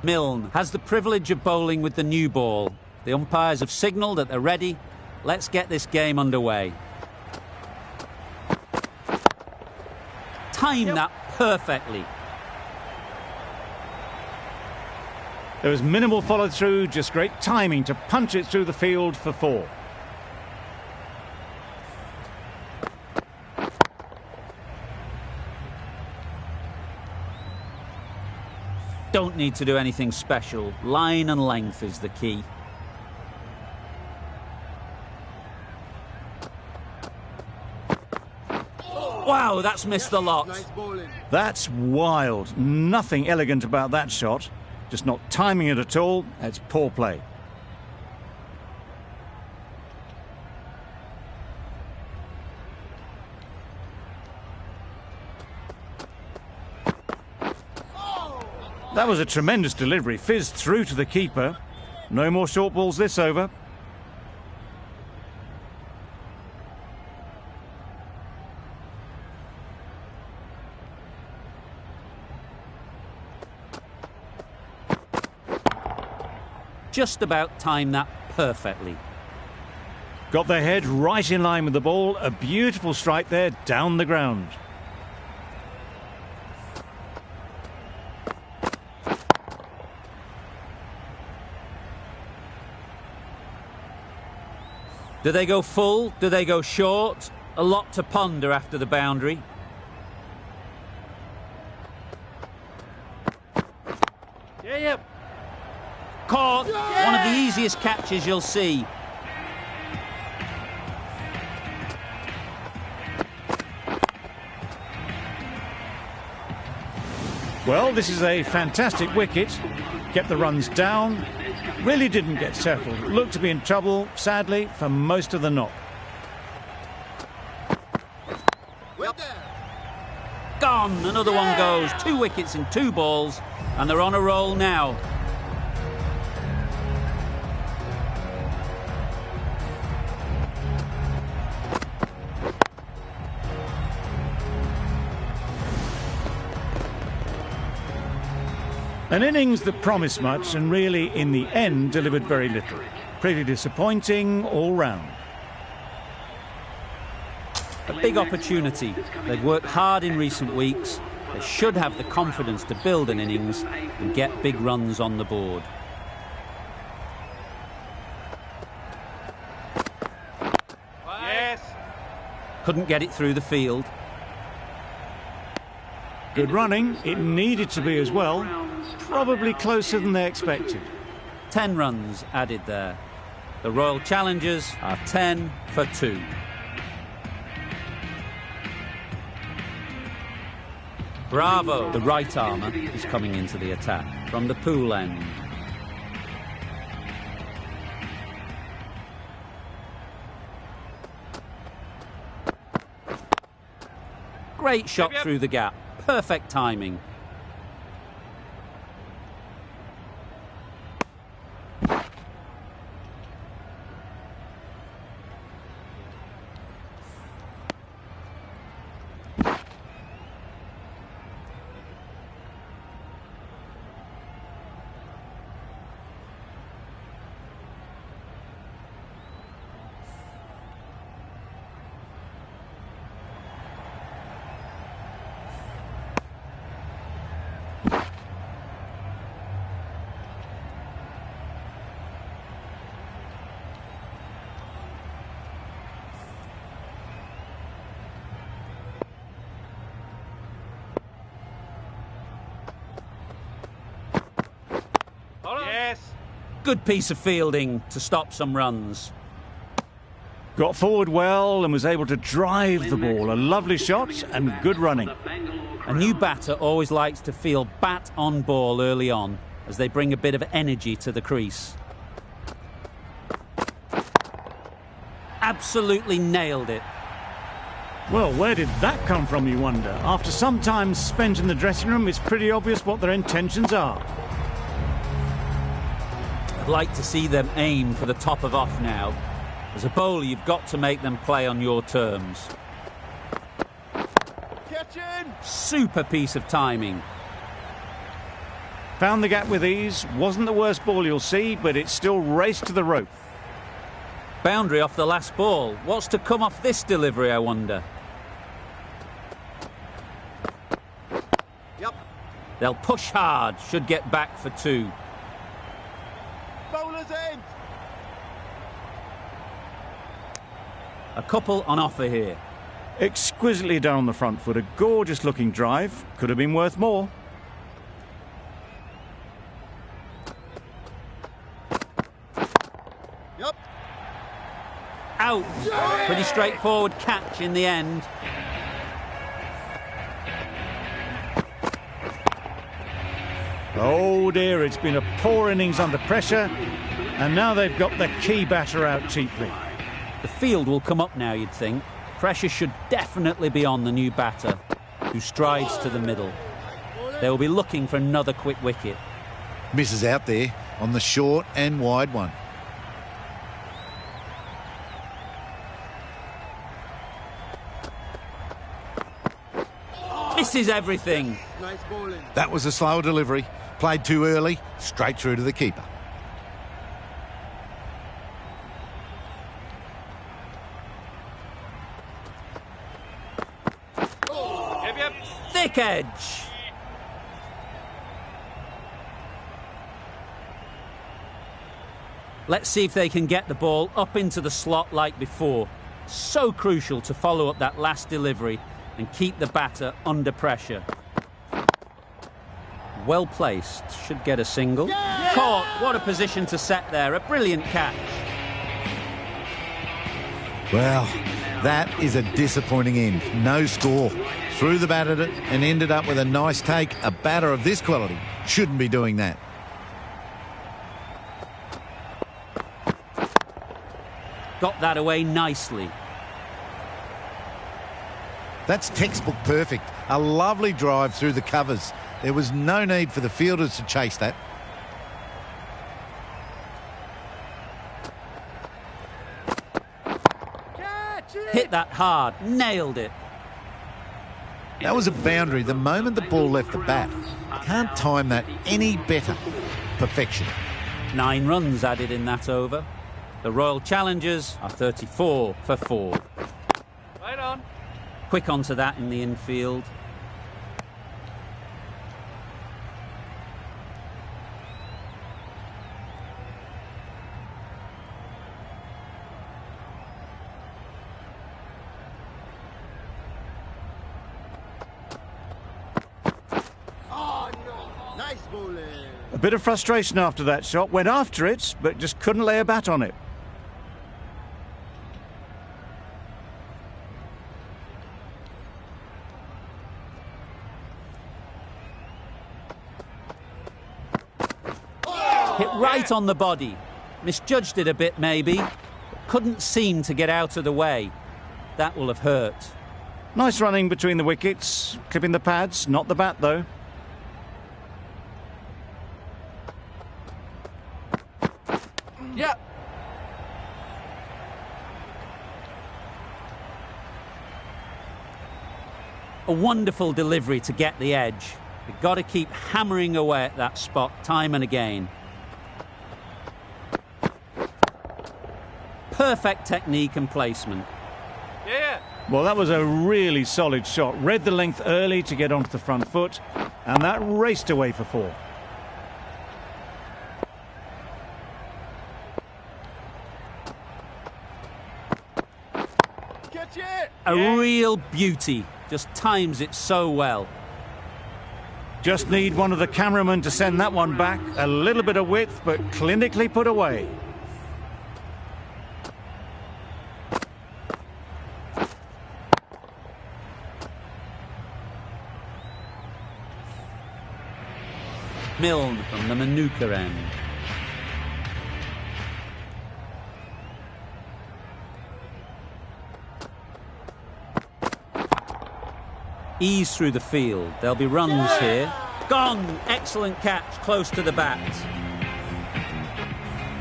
Milne has the privilege of bowling with the new ball. The umpires have signalled that they're ready. Let's get this game underway. Timed that perfectly. There was minimal follow-through, just great timing to punch it through the field for 4. Don't need to do anything special. Line and length is the key. Wow, that's missed the lot. That's wild. Nothing elegant about that shot. Just not timing it at all. It's poor play. That was a tremendous delivery. Fizzed through to the keeper. No more short balls this over. Just about timed that perfectly. Got their head right in line with the ball. A beautiful strike there down the ground. Do they go full? Do they go short? A lot to ponder after the boundary. Yep. Caught. Yeah. One of the easiest catches you'll see. Well, this is a fantastic wicket. Kept the runs down. Really didn't get settled. Looked to be in trouble, sadly, for most of the knock. Gone. Another one goes. 2 wickets in 2 balls, and they're on a roll now. An innings that promised much and really, in the end, delivered very little. Pretty disappointing all round. A big opportunity. They've worked hard in recent weeks. They should have the confidence to build an innings and get big runs on the board. Yes. Couldn't get it through the field. Good running. It needed to be as well. Probably closer than they expected. 10 runs added there. The Royal Challengers are 10 for 2. Bravo! The right armour is coming into the attack from the pool end. Great shot through the gap. Perfect timing. Good piece of fielding to stop some runs. Got forward well and was able to drive the ball. A lovely shot and good running. A new batter always likes to feel bat on ball early on as they bring a bit of energy to the crease. Absolutely nailed it. Well, where did that come from, you wonder? After some time spent in the dressing room, it's pretty obvious what their intentions are. I'd like to see them aim for the top of off now. As a bowler, you've got to make them play on your terms. Super piece of timing. Found the gap with ease. Wasn't the worst ball you'll see, but it still raced to the rope. Boundary off the last ball. What's to come off this delivery, I wonder? Yep. They'll push hard, should get back for 2. Bowler's end. A couple on offer here. Exquisitely done on the front foot. A gorgeous looking drive. Could have been worth more. Yep. Out. Pretty straightforward catch in the end. Oh dear, it's been a poor innings under pressure, and now they've got the key batter out cheaply. The field will come up now, you'd think. Pressure should definitely be on the new batter, who strides to the middle. They will be looking for another quick wicket. Misses out there on the short and wide one. Misses everything. Nice bowling. That was a slow delivery. Played too early, straight through to the keeper. Yep. Thick edge. Let's see if they can get the ball up into the slot like before. So crucial to follow up that last delivery and keep the batter under pressure. Well placed, should get a single. Yeah! Caught, what a position to set there, a brilliant catch. Well, that is a disappointing end. No score. Threw the bat at it and ended up with a nice take. A batter of this quality shouldn't be doing that. Got that away nicely. That's textbook perfect. A lovely drive through the covers. There was no need for the fielders to chase that. Hit that hard, nailed it. That was a boundary the moment the ball left the bat. Can't time that any better. Perfection. 9 runs added in that over. The Royal Challengers are 34 for 4. Right on. Quick onto that in the infield. Nice bowling. A bit of frustration after that shot. Went after it, but just couldn't lay a bat on it. Hit right on the body. Misjudged it a bit maybe, but couldn't seem to get out of the way. That will have hurt. Nice running between the wickets. Clipping the pads, not the bat though. Yeah. A wonderful delivery to get the edge. You've got to keep hammering away at that spot time and again. Perfect technique and placement. Yeah. Well, that was a really solid shot. Read the length early to get onto the front foot, and that raced away for 4. Catch it. A real beauty. Just times it so well. Just need one of the cameramen to send that one back. A little bit of width, but clinically put away. Milne from the Manuka end. Ease through the field. There'll be runs here. Gone! Excellent catch, close to the bat.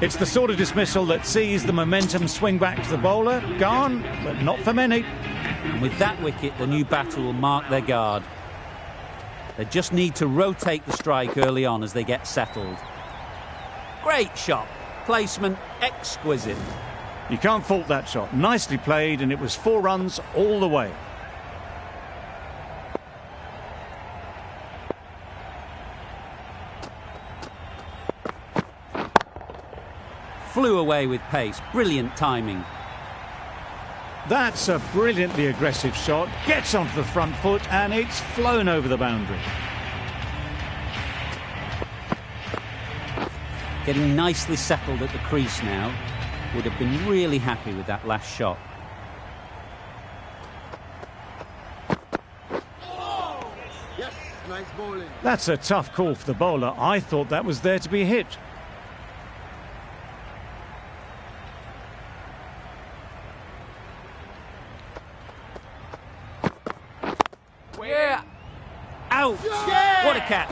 It's the sort of dismissal that sees the momentum swing back to the bowler. Gone, but not for many. And with that wicket, the new batter will mark their guard. They just need to rotate the strike early on as they get settled. Great shot. Placement exquisite. You can't fault that shot. Nicely played, and it was 4 runs all the way. Flew away with pace. Brilliant timing. That's a brilliantly aggressive shot. Gets onto the front foot, and it's flown over the boundary. Getting nicely settled at the crease now. Would have been really happy with that last shot. Yes, nice bowling. That's a tough call for the bowler. I thought that was there to be hit. Yeah. Out! Yeah! What a catch!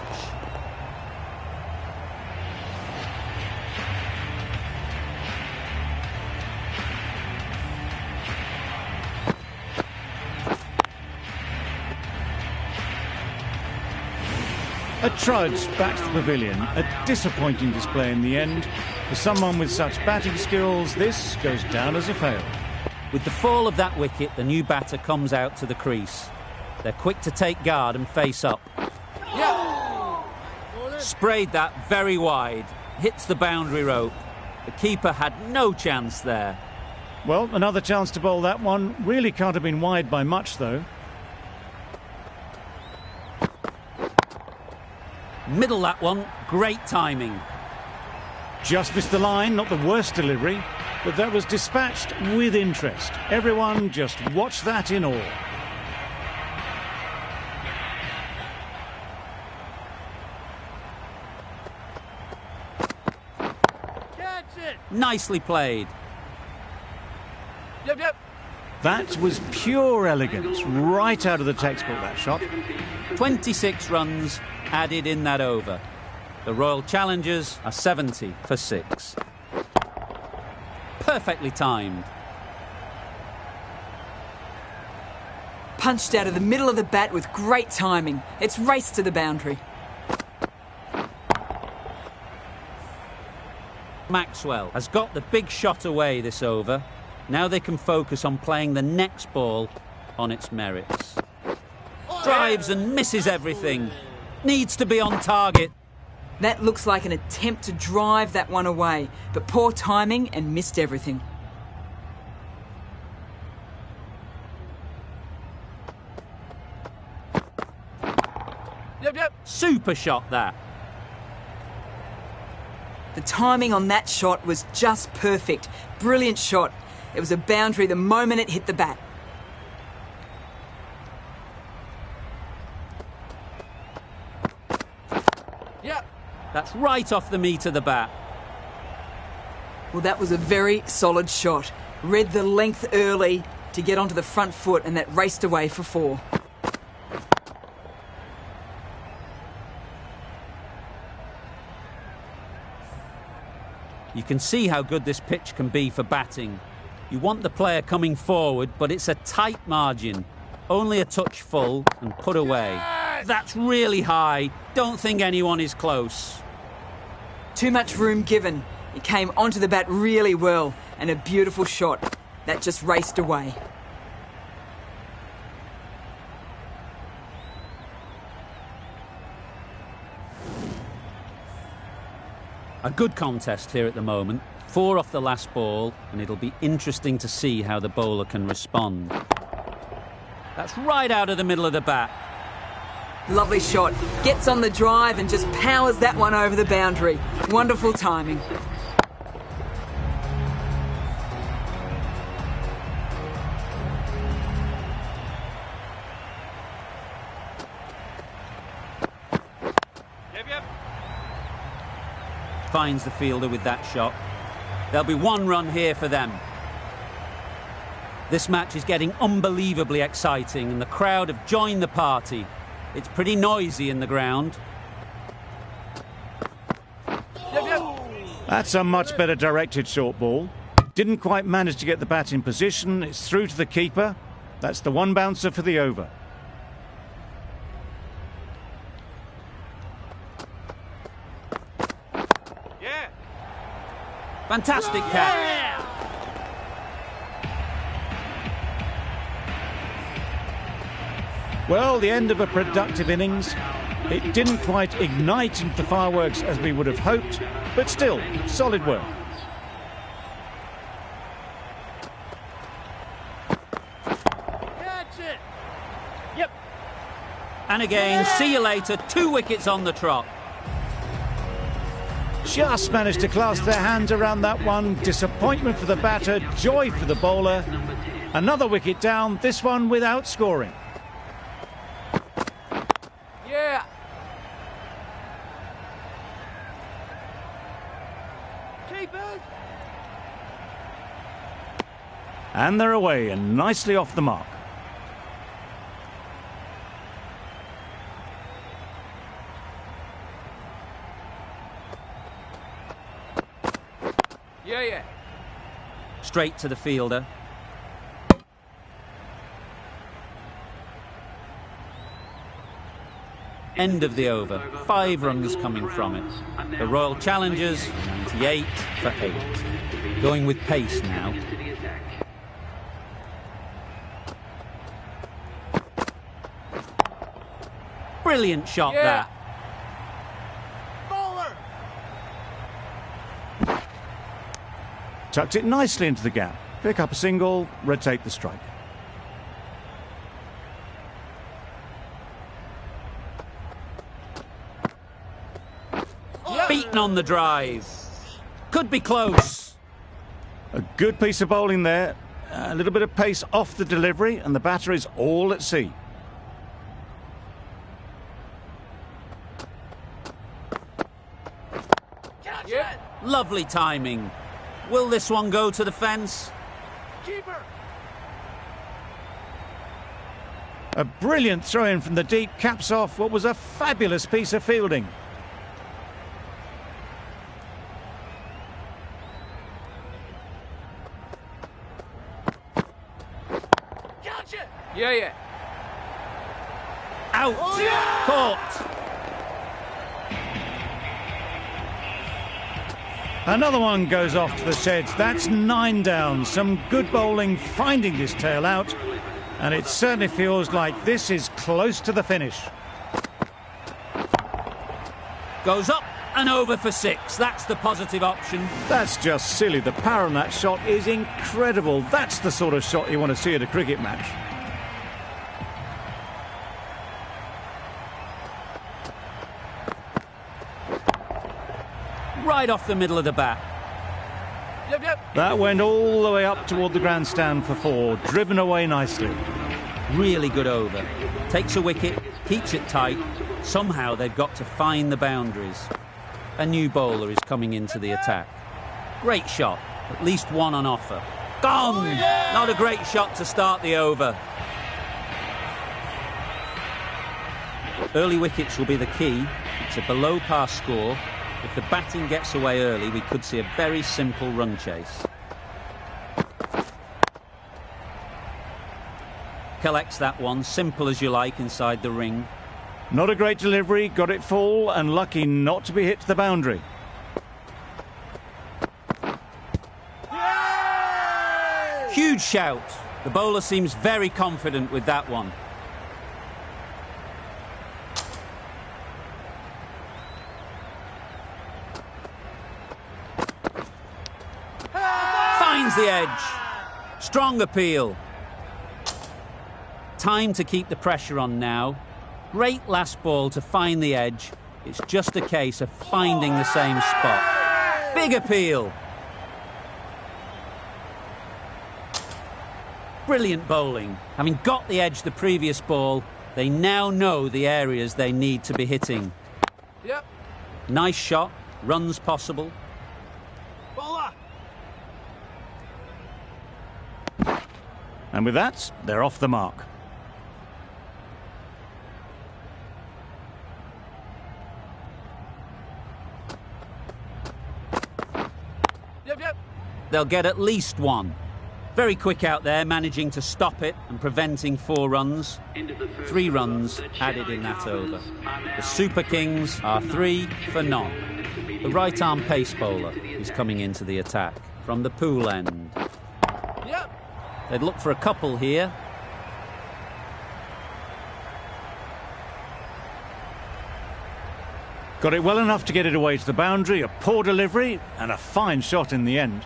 A trudge back to the pavilion. A disappointing display in the end. For someone with such batting skills, this goes down as a fail. With the fall of that wicket, the new batter comes out to the crease. They're quick to take guard and face up. Yeah. Sprayed that very wide. Hits the boundary rope. The keeper had no chance there. Well, another chance to bowl that one. Really can't have been wide by much, though. Middle that one. Great timing. Just missed the line, not the worst delivery, but that was dispatched with interest. Everyone just watched that in awe. Catch it. Nicely played. Yep. That was pure elegance, right out of the textbook, that shot. 26 runs added in that over. The Royal Challengers are 70 for 6. Perfectly timed. Punched out of the middle of the bat with great timing. It's raced to the boundary. Maxwell has got the big shot away this over. Now they can focus on playing the next ball on its merits. Drives and misses everything. Needs to be on target. That looks like an attempt to drive that one away, but poor timing and missed everything. Yep. Super shot that. The timing on that shot was just perfect. Brilliant shot. It was a boundary the moment it hit the bat. Yep. That's right off the meat of the bat. Well, that was a very solid shot. Read the length early to get onto the front foot, and that raced away for 4. You can see how good this pitch can be for batting. You want the player coming forward, but it's a tight margin. Only a touch full and put away. That's really high. Don't think anyone is close. Too much room given. It came onto the bat really well, and a beautiful shot. That just raced away. A good contest here at the moment. 4 off the last ball, and it'll be interesting to see how the bowler can respond. That's right out of the middle of the bat. Lovely shot. Gets on the drive and just powers that one over the boundary. Wonderful timing. Yep. Finds the fielder with that shot. There'll be 1 run here for them. This match is getting unbelievably exciting, and the crowd have joined the party. It's pretty noisy in the ground. Yep. That's a much better directed short ball. Didn't quite manage to get the bat in position. It's through to the keeper. That's the 1 bouncer for the over. Fantastic catch. Well, the end of a productive innings. It didn't quite ignite into the fireworks as we would have hoped, but still, solid work. Catch it. Yep. And again, see you later. 2 wickets on the trot. Just managed to clasp their hands around that one. Disappointment for the batter, joy for the bowler. Another wicket down, this one without scoring. Yeah. Keepers. And they're away and nicely off the mark. Yeah. Straight to the fielder. End of the over. 5 runs coming from it. The Royal Challengers, 98 for 8. Going with pace now. Brilliant shot, that. Bowler. Tucked it nicely into the gap. Pick up a single, rotate the strike. Beaten on the drive. Could be close. A good piece of bowling there. A little bit of pace off the delivery, and the batter is all at sea. Catch it. Lovely timing. Will this one go to the fence? Keeper. A brilliant throw-in from the deep caps off what was a fabulous piece of fielding. Catch it. Yeah. Out. Caught. Another one goes off to the sheds. That's 9 down. Some good bowling finding this tail out. And it certainly feels like this is close to the finish. Goes up and over for 6. That's the positive option. That's just silly. The power on that shot is incredible. That's the sort of shot you want to see at a cricket match. Right off the middle of the bat. Yep. That went all the way up toward the grandstand for 4. Driven away nicely. Really good over. Takes a wicket, keeps it tight. Somehow they've got to find the boundaries. A new bowler is coming into the attack. Great shot. At least one on offer. Gone! Not a great shot to start the over. Early wickets will be the key. It's a below par score. If the batting gets away early, we could see a very simple run chase. Collects that one, simple as you like, inside the ring. Not a great delivery, got it full and lucky not to be hit to the boundary. Huge shout. The bowler seems very confident with that one. Finds the edge. Strong appeal. Time to keep the pressure on now. Great last ball to find the edge. It's just a case of finding the same spot. Big appeal. Brilliant bowling. Having got the edge the previous ball, they now know the areas they need to be hitting. Yep. Nice shot. Runs possible. Bowler. And with that, they're off the mark. Yep. They'll get at least one. Very quick out there, managing to stop it and preventing 4 runs. 3 runs added in that over. The Super Kings are 3 for none. The right-arm pace bowler is coming into the attack from the pool end. Yep. They'd look for a couple here. Got it well enough to get it away to the boundary, a poor delivery and a fine shot in the end.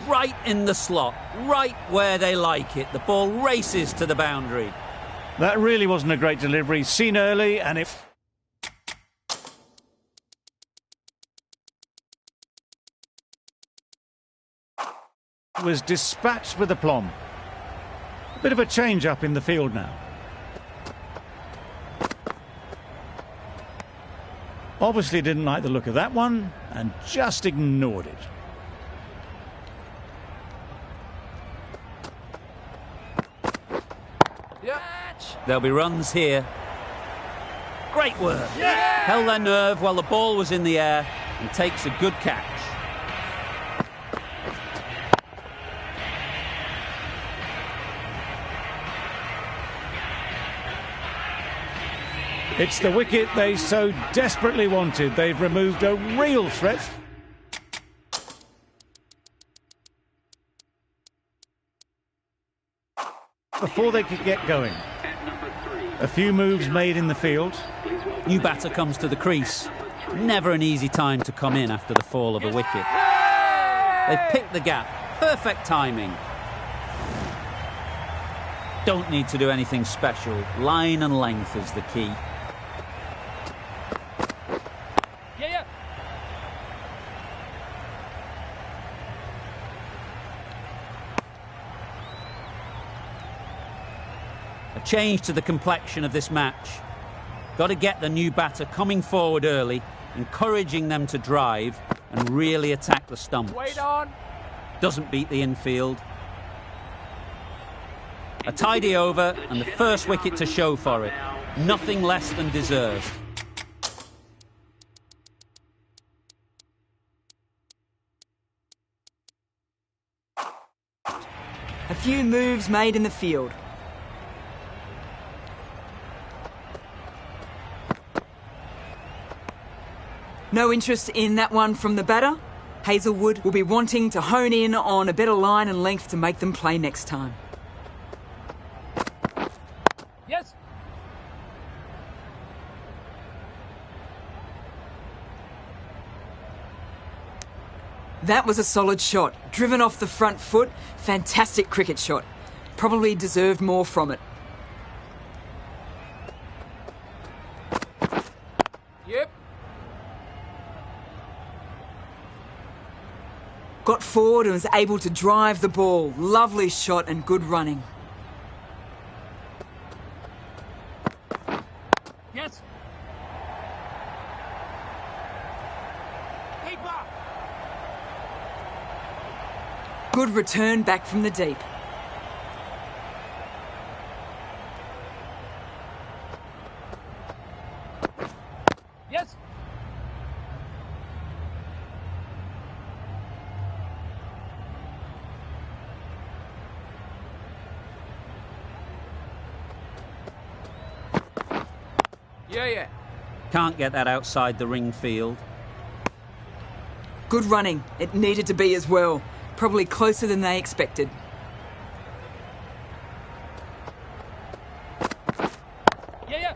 Right in the slot, right where they like it. The ball races to the boundary. That really wasn't a great delivery, seen early, and it was dispatched with aplomb. A bit of a change-up in the field now. Obviously didn't like the look of that one and just ignored it. There'll be runs here. Great work. Yeah! Held their nerve while the ball was in the air and takes a good catch. It's the wicket they so desperately wanted. They've removed a real threat. Before they could get going. A few moves made in the field. New batter comes to the crease. Never an easy time to come in after the fall of a wicket. They've picked the gap. Perfect timing. Don't need to do anything special. Line and length is the key. A change to the complexion of this match. Got to get the new batter coming forward early, encouraging them to drive and really attack the stumps. Wait on. Doesn't beat the infield. A tidy over and the first wicket to show for it. Nothing less than deserved. A few moves made in the field. No interest in that one from the batter. Hazelwood will be wanting to hone in on a better line and length to make them play next time. Yes. That was a solid shot. Driven off the front foot. Fantastic cricket shot. Probably deserved more from it. Yep. Got forward and was able to drive the ball. Lovely shot and good running. Yes. Keeper. Good return back from the deep. Yes. Yeah. Can't get that outside the ring field. Good running. It needed to be as well. Probably closer than they expected. Yeah.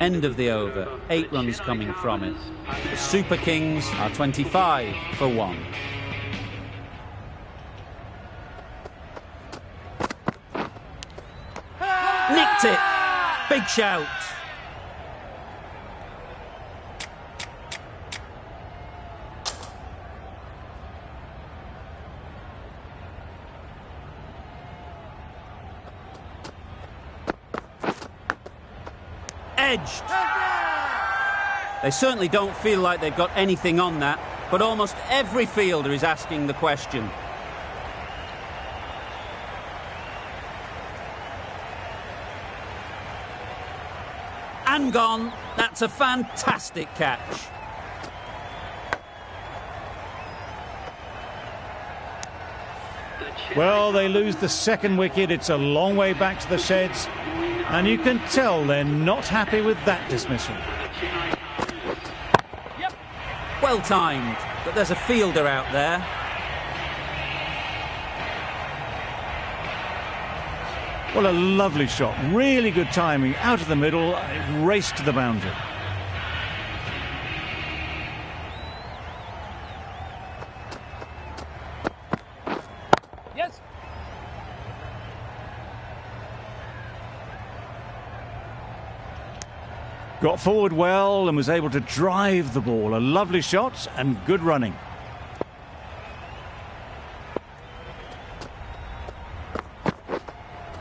End of the over. 8 runs coming from it. The Super Kings are 25 for 1. Nicked it. Big shout. Edged. They certainly don't feel like they've got anything on that, but almost every fielder is asking the question. And gone. That's a fantastic catch. Well, they lose the second wicket. It's a long way back to the sheds. And you can tell they're not happy with that dismissal. Yep. Well timed, but there's a fielder out there. Well, a lovely shot. Really good timing. Out of the middle, it raced to the boundary. Yes. Got forward well and was able to drive the ball. A lovely shot and good running.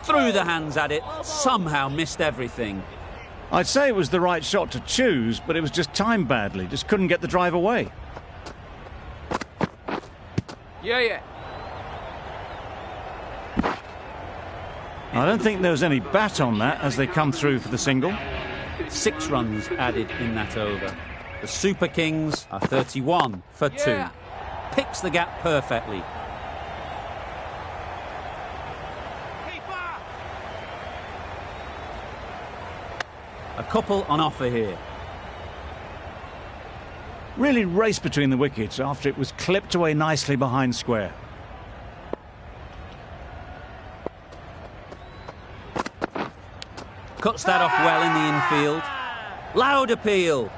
Threw the hands at it, somehow missed everything. I'd say it was the right shot to choose, but it was just timed badly. Just couldn't get the drive away. Yeah. I don't think there was any bat on that as they come through for the single. 6 runs added in that over. The Super Kings are 31 for 2. Yeah. Picks the gap perfectly. A couple on offer here. Really raced between the wickets after it was clipped away nicely behind square. Cuts that off well in the infield. Loud appeal.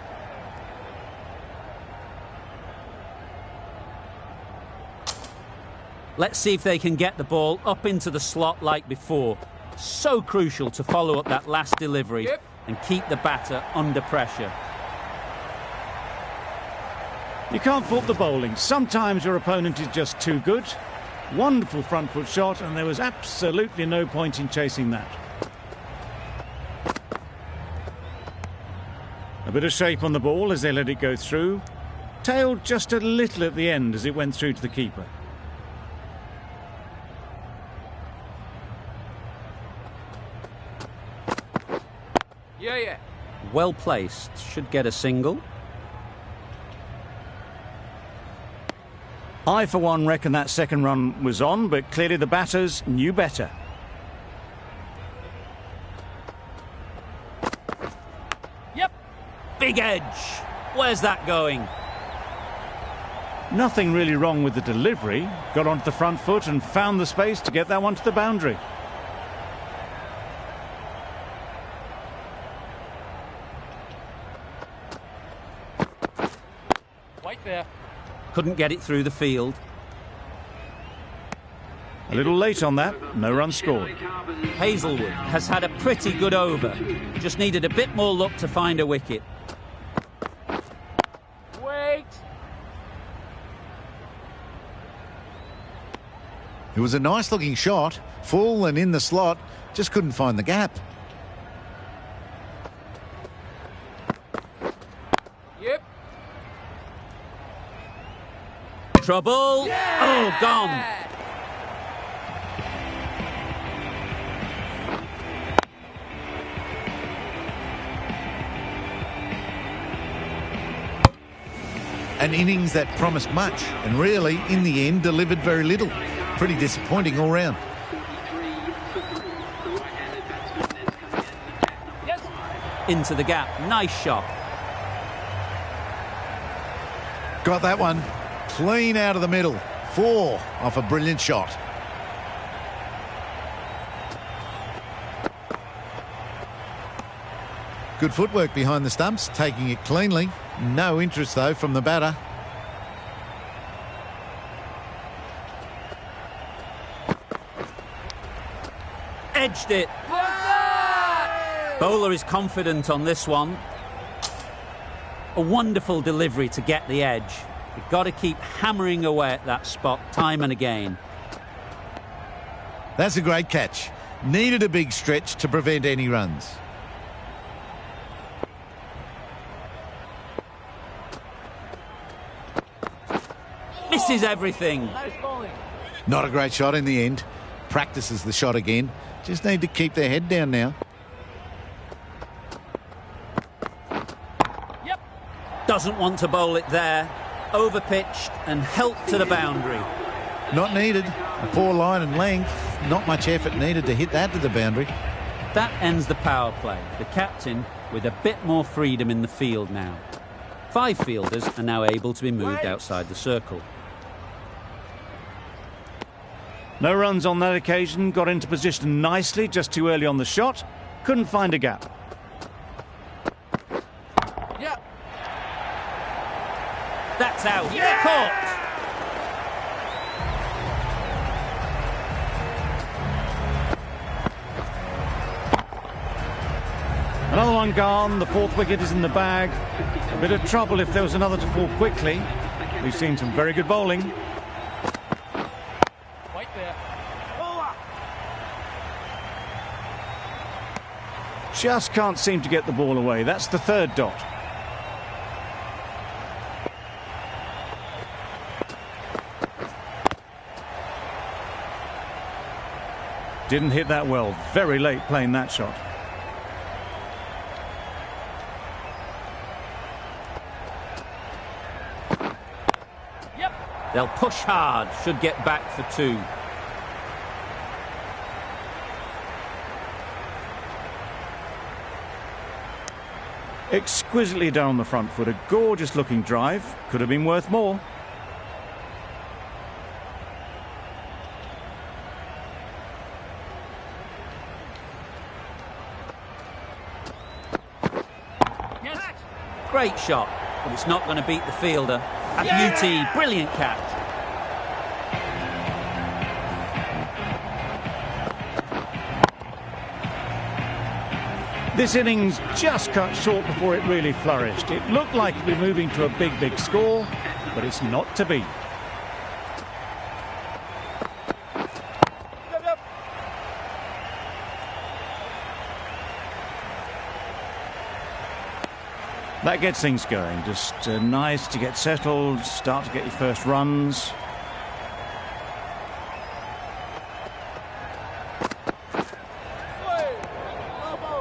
Let's see if they can get the ball up into the slot like before. So crucial to follow up that last delivery. Yep. And keep the batter under pressure. You can't fault the bowling. Sometimes your opponent is just too good. Wonderful front foot shot, and there was absolutely no point in chasing that. A bit of shape on the ball as they let it go through. Tailed just a little at the end as it went through to the keeper. Yeah. Well placed. Should get a single. I, for one, reckon that second run was on, but clearly the batters knew better. Yep. Big edge. Where's that going? Nothing really wrong with the delivery. Got onto the front foot and found the space to get that one to the boundary. Right there. Couldn't get it through the field. A little late on that, no run scored. Hazelwood has had a pretty good over. Just needed a bit more luck to find a wicket. Wait. It was a nice looking shot, full and in the slot, just couldn't find the gap. Yep. Trouble. Yeah! Oh, gone. An innings that promised much and really, in the end, delivered very little. Pretty disappointing all round. Yes. Into the gap. Nice shot. Got that one clean out of the middle. 4 off a brilliant shot. Good footwork behind the stumps, taking it cleanly. No interest, though, from the batter. Edged it. Bowler is confident on this one. A wonderful delivery to get the edge. You've got to keep hammering away at that spot time and again. That's a great catch. Needed a big stretch to prevent any runs. Misses everything. Nice bowling. Not a great shot in the end. Practices the shot again. Just need to keep their head down now. Yep. Doesn't want to bowl it there. Overpitched and helped to the boundary. Not needed. A poor line and length. Not much effort needed to hit that to the boundary. That ends the power play. The captain with a bit more freedom in the field now. 5 fielders are now able to be moved outside the circle. No runs on that occasion. Got into position nicely, just too early on the shot. Couldn't find a gap. Yep. That's out. Caught. Another one gone. The 4th wicket is in the bag. A bit of trouble if there was another to fall quickly. We've seen some very good bowling. Right there. Just can't seem to get the ball away. That's the 3rd dot. Didn't hit that well. Very late playing that shot. They'll push hard, should get back for 2. Exquisitely down the front foot. A gorgeous looking drive. Could have been worth more. Yes. Great shot, but it's not going to beat the fielder. A beauty, brilliant catch. This innings just cut short before it really flourished. It looked like it'd be moving to a big score, but it's not to be. That gets things going. Just nice to get settled, start to get your first runs.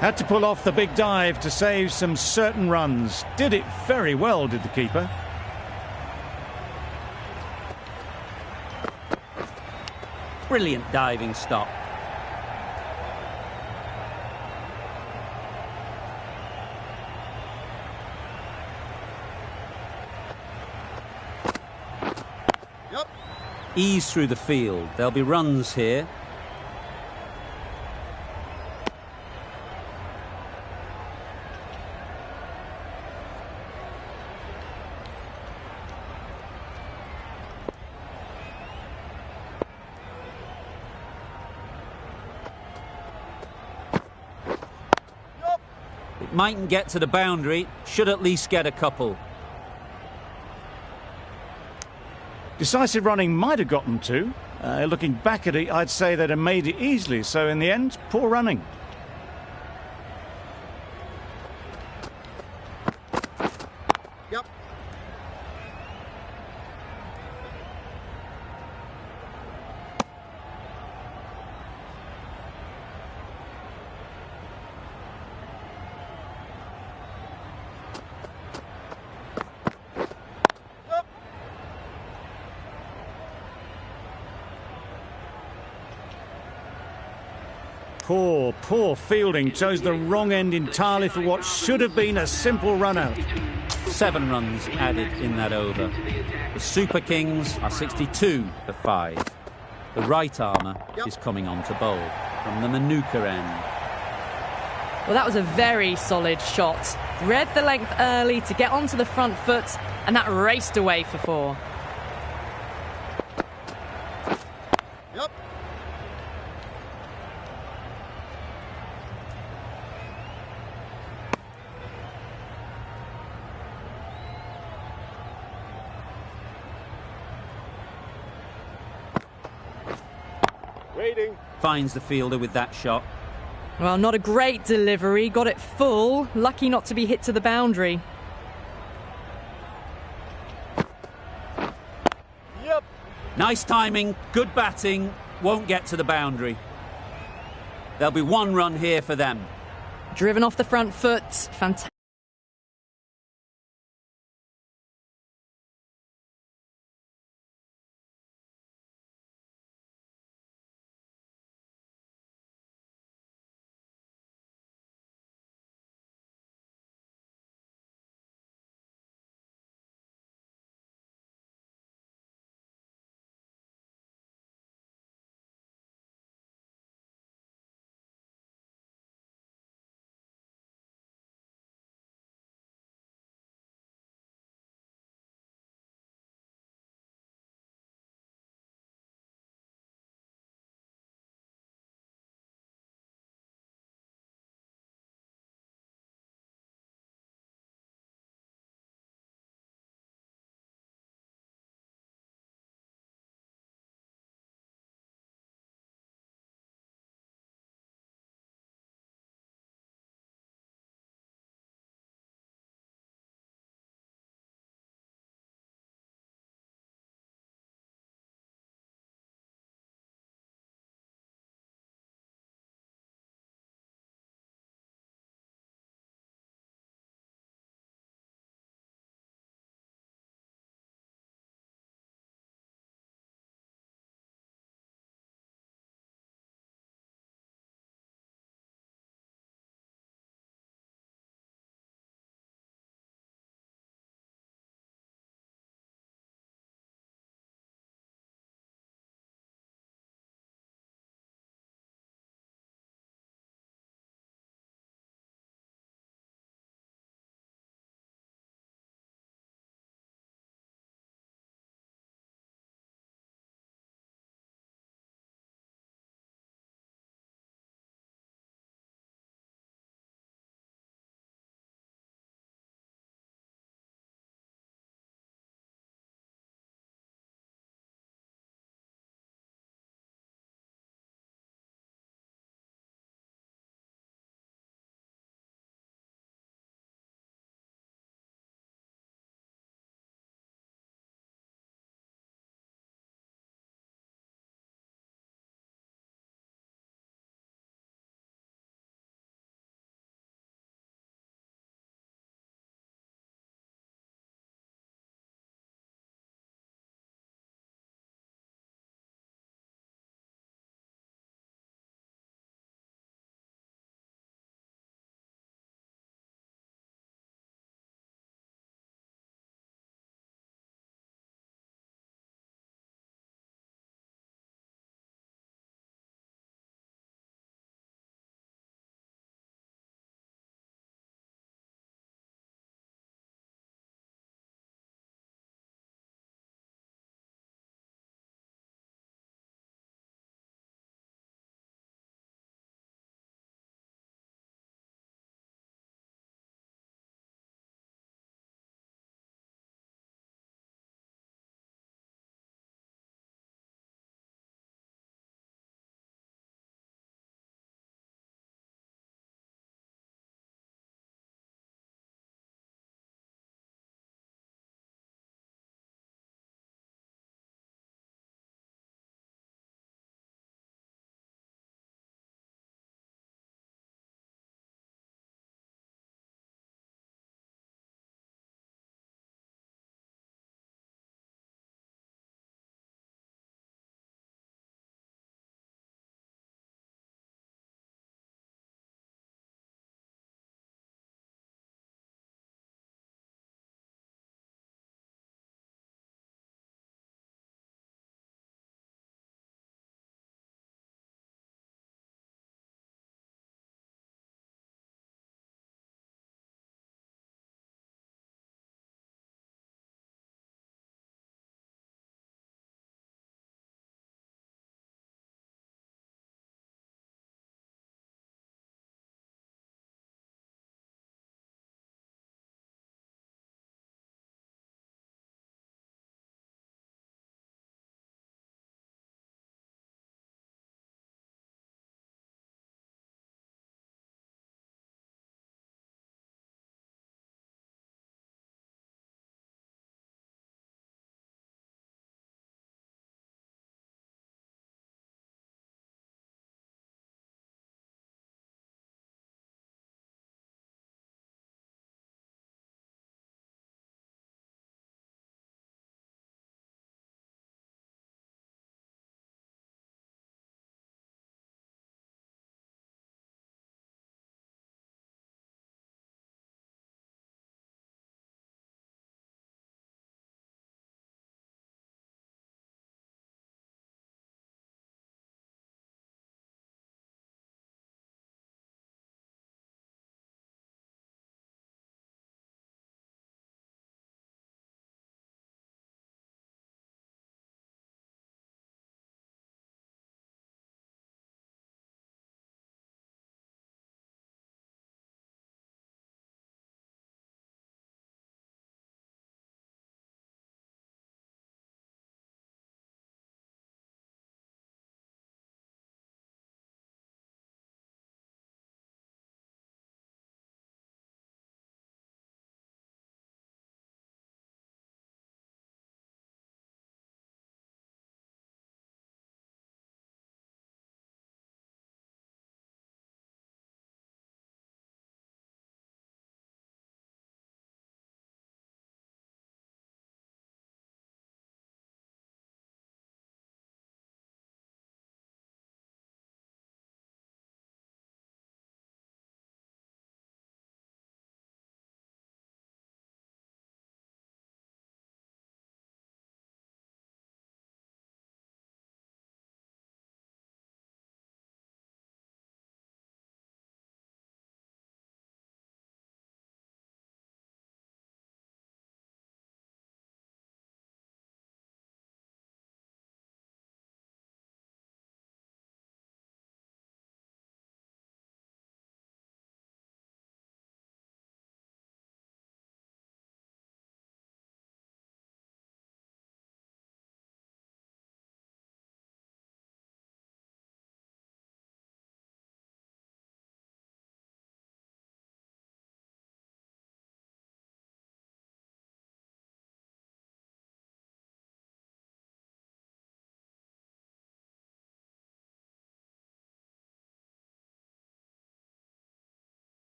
Had to pull off the big dive to save some certain runs. Did it very well, did the keeper. Brilliant diving stop. Ease through the field. There'll be runs here. It mightn't get to the boundary, should at least get a couple. Decisive running might have gotten 2. Looking back at it, I'd say they'd have made it easily. So in the end, poor running. Yep. Poor fielding. Chose the wrong end entirely for what should have been a simple run out. 7 runs added in that over. The Super Kings are 62 for 5. The right armour is coming on to bowl from the Manuka end. Well, that was a very solid shot. Read the length early to get onto the front foot, and that raced away for 4. Finds the fielder with that shot. Well, not a great delivery. Got it full. Lucky not to be hit to the boundary. Nice timing, good batting, won't get to the boundary. There'll be 1 run here for them. Driven off the front foot. Fantastic.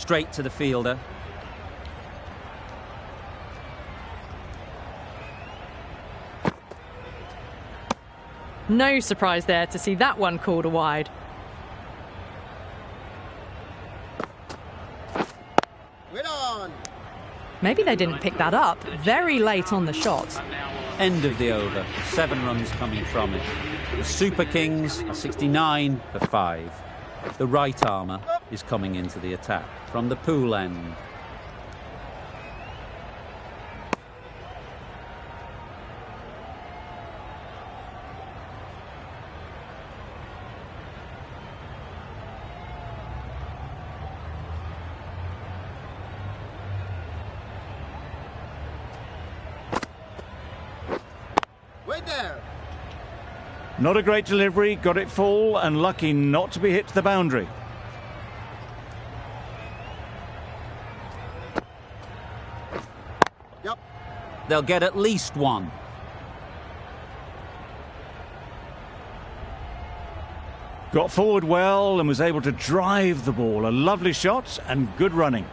Straight to the fielder. No surprise there to see that one called a wide. Maybe they didn't pick that up very late on the shot. End of the over. 7 runs coming from it. The Super Kings are 69 for 5. The right armour is coming into the attack from the pool end. Not a great delivery, got it full and lucky not to be hit to the boundary. Yep. They'll get at least 1. Got forward well and was able to drive the ball. A lovely shot and good running.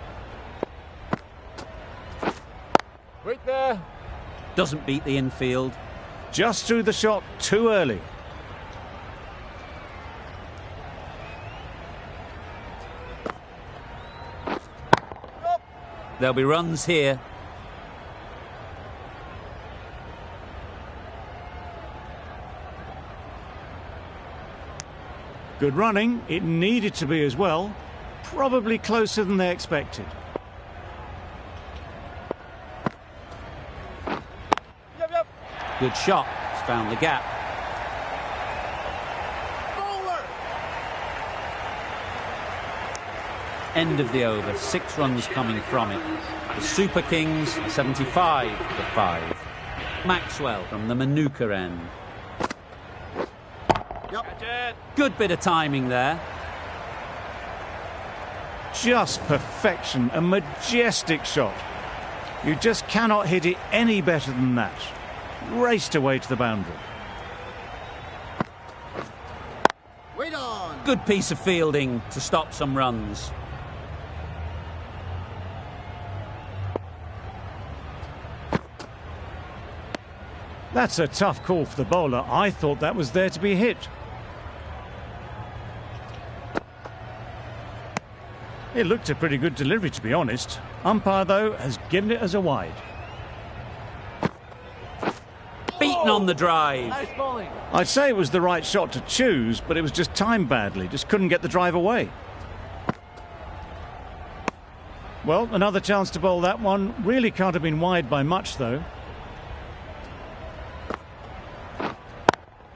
Right there. Doesn't beat the infield. Just threw the shot too early. There'll be runs here. Good running. It needed to be as well. Probably closer than they expected. Good shot. It's found the gap. End of the over. 6 runs coming from it. The Super Kings are 75 for 5. Maxwell from the Manuka end. Good bit of timing there. Just perfection. A majestic shot. You just cannot hit it any better than that. Raced away to the boundary. Wait on. Good piece of fielding to stop some runs. That's a tough call for the bowler. I thought that was there to be hit. It looked a pretty good delivery, to be honest. Umpire, though, has given it as a wide. Beaten on the drive. Nice bowling. I'd say it was the right shot to choose, but it was just timed badly. Just couldn't get the drive away. Well, another chance to bowl that one. Really can't have been wide by much, though.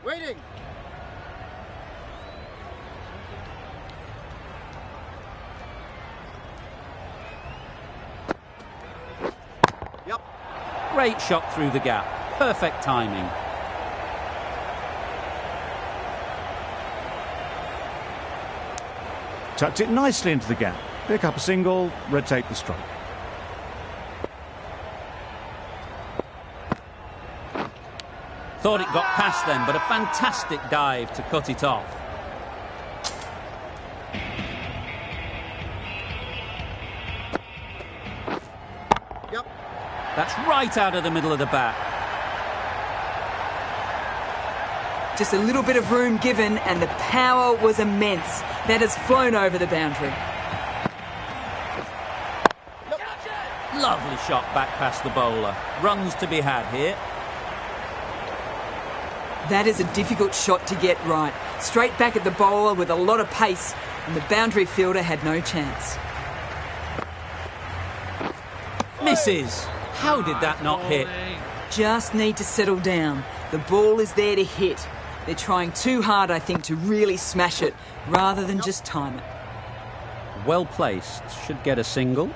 Waiting. Yep. Great shot through the gap. Perfect timing. Tucked it nicely into the gap. Pick up a single, red tape the strike. Thought it got past them, but a fantastic dive to cut it off. Yep. That's right out of the middle of the bat. Just a little bit of room given and the power was immense. That has flown over the boundary. Lovely shot back past the bowler. Runs to be had here. That is a difficult shot to get right. Straight back at the bowler with a lot of pace, and the boundary fielder had no chance. Misses. How did that not hit? Just need to settle down. The ball is there to hit. They're trying too hard, I think, to really smash it, rather than just time it. Well placed. Should get a single.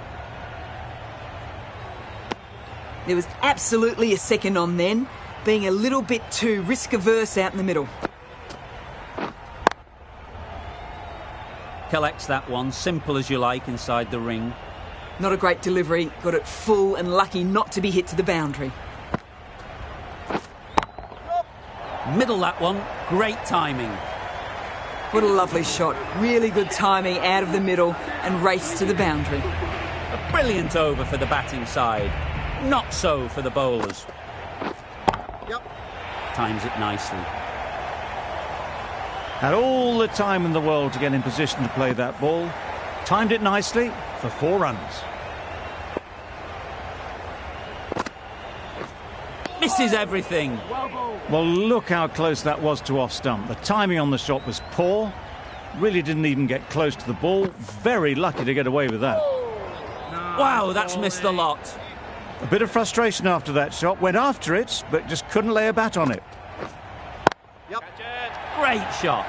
There was absolutely a second on then, being a little bit too risk-averse out in the middle. Collects that one, simple as you like, inside the ring. Not a great delivery, got it full and lucky not to be hit to the boundary. Middle that one, great timing. What a lovely shot. Really good timing out of the middle and race to the boundary. A brilliant over for the batting side. Not so for the bowlers. Yep. Times it nicely. Had all the time in the world to get in position to play that ball. Timed it nicely for 4 runs. Misses everything. Well, look how close that was to off stump. The timing on the shot was poor. Really didn't even get close to the ball. Very lucky to get away with that. Wow, that's missed the lot. A bit of frustration after that shot. Went after it, but just couldn't lay a bat on it. Yep. Great shot.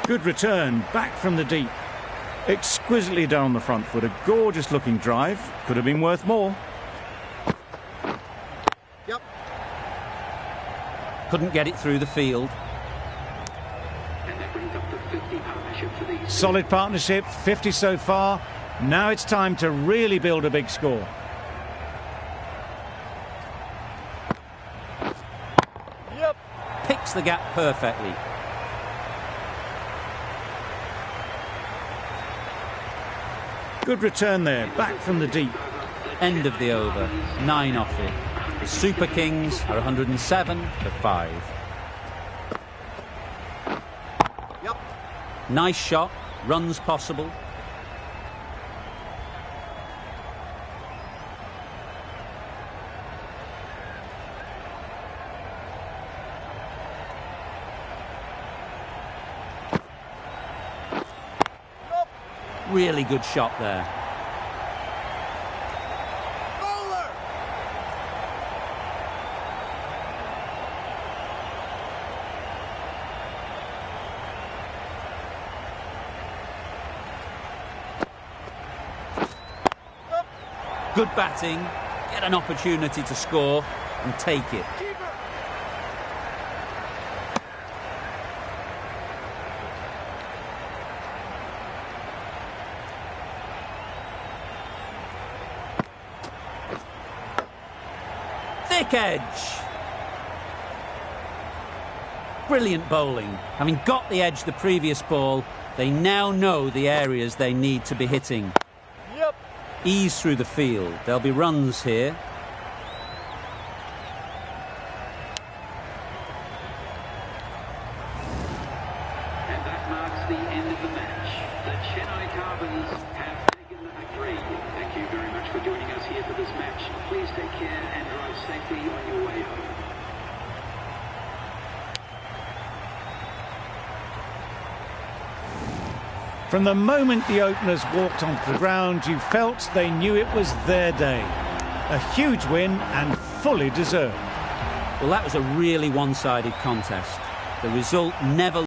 Good return, back from the deep. Exquisitely down the front foot. A gorgeous looking drive. Could have been worth more. Yep. Couldn't get it through the field. Solid partnership, 50 so far. Now it's time to really build a big score. Yep. Picks the gap perfectly. Good return there, back from the deep. End of the over. 9 off it. The Super Kings are 107 to 5. Yep. Nice shot. Runs possible. Really good shot there. Bowler. Good batting. Get an opportunity to score and take it. Thick edge. Brilliant bowling. Having got the edge the previous ball, they now know the areas they need to be hitting. Yep. Ease through the field. There'll be runs here. And that marks the end of the match. The Chennai Carbons have taken the victory. Thank you very much for joining us here for this match. Please take care and drive safely on your way home. From the moment the openers walked onto the ground, you felt they knew it was their day. A huge win and fully deserved. Well, that was a really one-sided contest. The result never